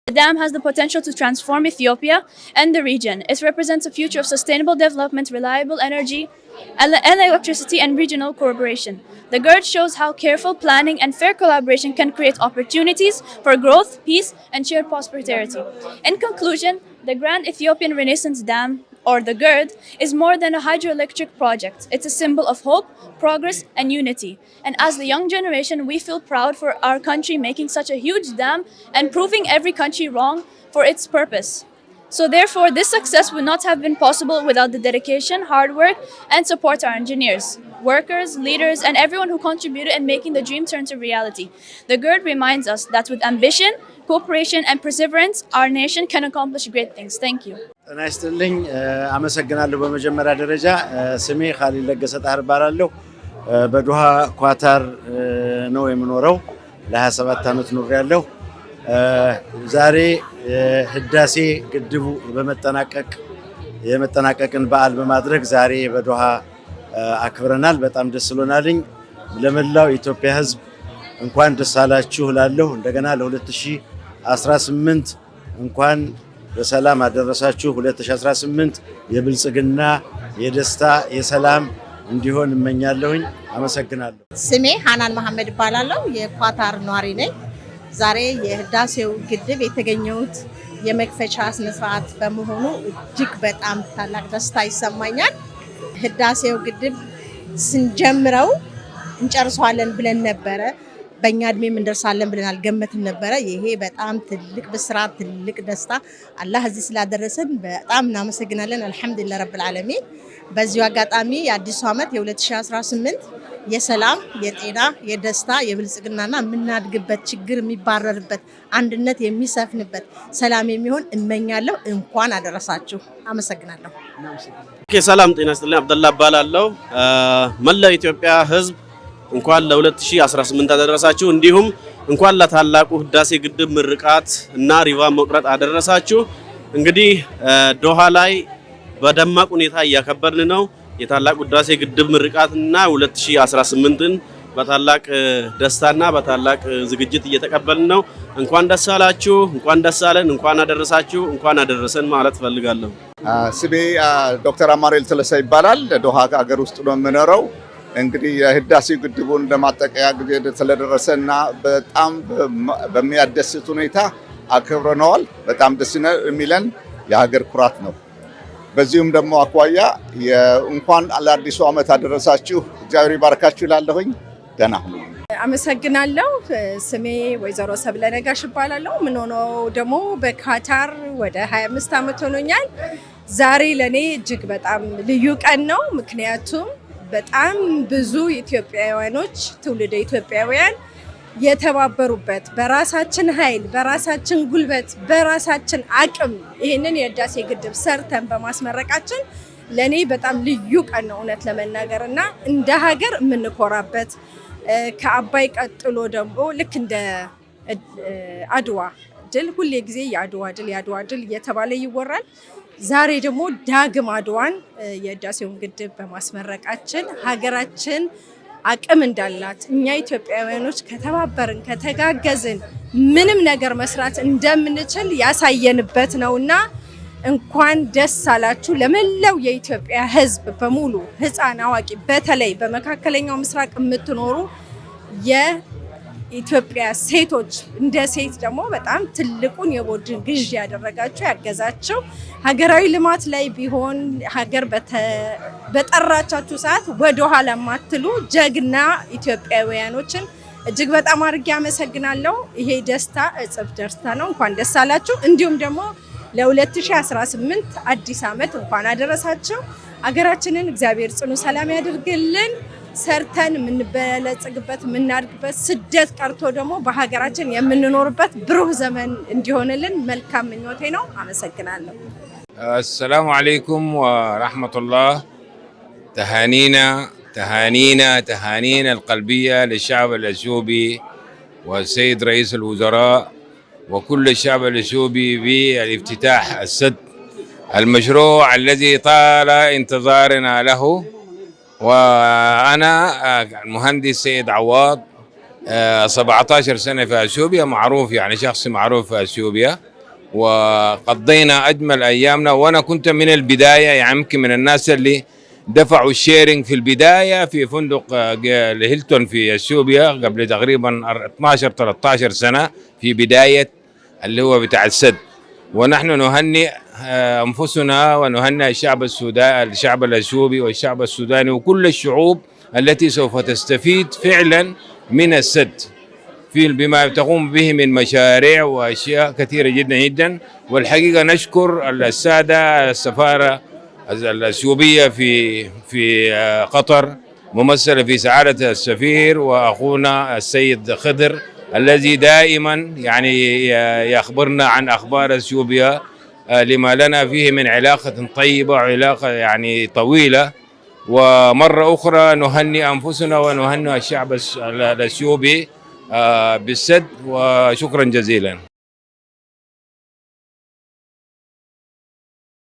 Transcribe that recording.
The dam has the potential to transform Ethiopia and the region. It represents a future of sustainable development, reliable energy, and electricity, and regional cooperation. The GERD shows how careful planning and fair collaboration can create opportunities for growth, peace, and shared prosperity. In conclusion, the Grand Ethiopian Renaissance Dam, or the GERD, is more than a hydroelectric project. It's a symbol of hope, progress, and unity. And as the young generation, we feel proud for our country making such a huge dam and proving every country wrong for its purpose. So therefore, this success would not have been possible without the dedication, hard work, and support our engineers, workers, leaders, and everyone who contributed in making the dream turn to reality. The GERD reminds us that with ambition, cooperation, and perseverance, our nation can accomplish great things. Thank you. ጤና ይስጥልኝ አመሰግናለሁ። በመጀመሪያ ደረጃ ስሜ ኻሊል ለገሰ ጣህር እባላለሁ። በዶሃ ኳታር ነው የምኖረው። ለ27 ዓመት ኖሬያለሁ። ዛሬ ህዳሴ ግድቡ የመጠናቀቅን በዓል በማድረግ ዛሬ በዶሃ አክብረናል። በጣም ደስ ብሎናልኝ። ለመላው የኢትዮጵያ ሕዝብ እንኳን ደስ አላችሁ እላለሁ። እንደገና ለ2018 እንኳን በሰላም አደረሳችሁ። 2018 የብልጽግና የደስታ የሰላም እንዲሆን እመኛለሁኝ። አመሰግናለሁ። ስሜ ሃናን መሐመድ እባላለሁ። የኳታር ነዋሪ ነኝ። ዛሬ የህዳሴው ግድብ የተገኘሁት የመክፈቻ ስነ ስርዓት በመሆኑ እጅግ በጣም ታላቅ ደስታ ይሰማኛል። ህዳሴው ግድብ ስንጀምረው እንጨርሰዋለን ብለን ነበረ። በእኛ እድሜም እንደርሳለን ብለን አልገመትም ነበረ። ይሄ በጣም ትልቅ ብስራት፣ ትልቅ ደስታ። አላህ እዚህ ስላደረሰን በጣም እናመሰግናለን። አልሐምዱሊላህ ረብል ዓለሚን። በዚሁ አጋጣሚ የአዲሱ ዓመት የ2018 የሰላም፣ የጤና፣ የደስታ፣ የብልጽግናና የምናድግበት፣ ችግር የሚባረርበት፣ አንድነት የሚሰፍንበት፣ ሰላም የሚሆን እመኛለሁ። እንኳን አደረሳችሁ። አመሰግናለሁ። ሰላም ጤና ይስጥልኝ። አብደላ እባላለሁ። መላው ኢትዮጵያ ህዝብ እንኳን ለ2018 አደረሳችሁ። እንዲሁም እንኳን ለታላቁ ህዳሴ ግድብ ምርቃት እና ሪቫን መቁረጥ አደረሳችሁ። እንግዲህ ዶሃ ላይ በደማቅ ሁኔታ እያከበርን ነው። የታላቁ ህዳሴ ግድብ ምርቃትና 2018ን በታላቅ ደስታና በታላቅ ዝግጅት እየተቀበልን ነው። እንኳን ደስ አላችሁ፣ እንኳን ደስ አለን፣ እንኳን አደረሳችሁ፣ እንኳን አደረሰን ማለት ፈልጋለሁ። ስሜ ዶክተር አማኑኤል ተለሳ ይባላል። ዶሃ ሀገር ውስጥ ነው የምኖረው። እንግዲህ የህዳሴ ግድቡን ለማጠቃለያ ጊዜ ስለደረሰና በጣም በሚያስደስት ሁኔታ አክብረነዋል። በጣም ደስ የሚለን የሀገር ኩራት ነው። በዚሁም ደግሞ አኳያ እንኳን ለአዲሱ ዓመት አደረሳችሁ፣ እግዚአብሔር ይባርካችሁ እላለሁኝ። ደህና ሁኑ። አመሰግናለሁ። ስሜ ወይዘሮ ሰብለ ነጋሽ እባላለሁ። የምኖረው ደግሞ በካታር ወደ 25 ዓመት ሆኖኛል። ዛሬ ለኔ እጅግ በጣም ልዩ ቀን ነው። ምክንያቱም በጣም ብዙ ኢትዮጵያውያኖች፣ ትውልደ ኢትዮጵያውያን የተባበሩበት በራሳችን ኃይል፣ በራሳችን ጉልበት፣ በራሳችን አቅም ይህንን የህዳሴ ግድብ ሰርተን በማስመረቃችን ለኔ በጣም ልዩ ቀን ነው እውነት ለመናገር እና እንደ ሀገር የምንኮራበት ከአባይ ቀጥሎ ደግሞ ልክ እንደ አድዋ ድል ሁሌ ጊዜ የአድዋ ድል እየተባለ ይወራል። ዛሬ ደግሞ ዳግም አድዋን የህዳሴውን ግድብ በማስመረቃችን ሀገራችን አቅም እንዳላት እኛ ኢትዮጵያውያኖች ከተባበርን ከተጋገዝን ምንም ነገር መስራት እንደምንችል ያሳየንበት ነውና እንኳን ደስ አላችሁ ለመላው የኢትዮጵያ ሕዝብ በሙሉ ህፃን አዋቂ፣ በተለይ በመካከለኛው ምስራቅ የምትኖሩ የኢትዮጵያ ሴቶች እንደ ሴት ደግሞ በጣም ትልቁን የቦድን ግዥ ያደረጋችሁ ያገዛችሁ ሀገራዊ ልማት ላይ ቢሆን ሀገር በጠራቻችሁ ሰዓት ወደ ኋላ ማትሉ ጀግና ኢትዮጵያውያኖችን እጅግ በጣም አድርጌ አመሰግናለሁ። ይሄ ደስታ እጽፍ ደስታ ነው። እንኳን ደስ አላችሁ። እንዲሁም ደግሞ ለ2018 አዲስ ዓመት እንኳን አደረሳችሁ። ሀገራችንን እግዚአብሔር ጽኑ ሰላም ያድርግልን። ሰርተን የምንበለጽግበት የምናድግበት፣ ስደት ቀርቶ ደግሞ በሀገራችን የምንኖርበት ብሩህ ዘመን እንዲሆንልን መልካም ምኞቴ ነው። አመሰግናለሁ። السلام عليكم ورحمة الله. تهانينا القلبية للشعب الأثيوبي والسيد رئيس الوزراء وكل الشعب الأثيوبي بالافتتاح السد المشروع الذي طال انتظارنا له. وأنا المهندس سيد عواض 17 سنة في أثيوبيا، معروف يعني شخص معروف في أثيوبيا. وقضينا أجمل أيامنا. وأنا كنت من البداية يعني يمكن من الناس اللي دفعوا الشيرنج في البداية في فندق الهيلتون في اثيوبيا قبل تقريبا 12-13 سنة في بداية اللي هو بتاع السد. ونحن نهنئ أنفسنا ونهنئ الشعب السوداني، الشعب الأثيوبي والشعب السوداني وكل الشعوب التي سوف تستفيد فعلا من السد في بما تقوم به من مشاريع وأشياء كثيرة جدا جدا. والحقيقة نشكر السادة السفارة الأثيوبية في قطر ممثلة في سعادة السفير وأخونا السيد خضر الذي دائما يعني يخبرنا عن أخبار أثيوبيا لما لنا فيه من علاقة طيبة وعلاقة يعني طويلة. ومرة أخرى نهنئ أنفسنا ونهنئ الشعب الأثيوبي بالسد وشكرا جزيلا.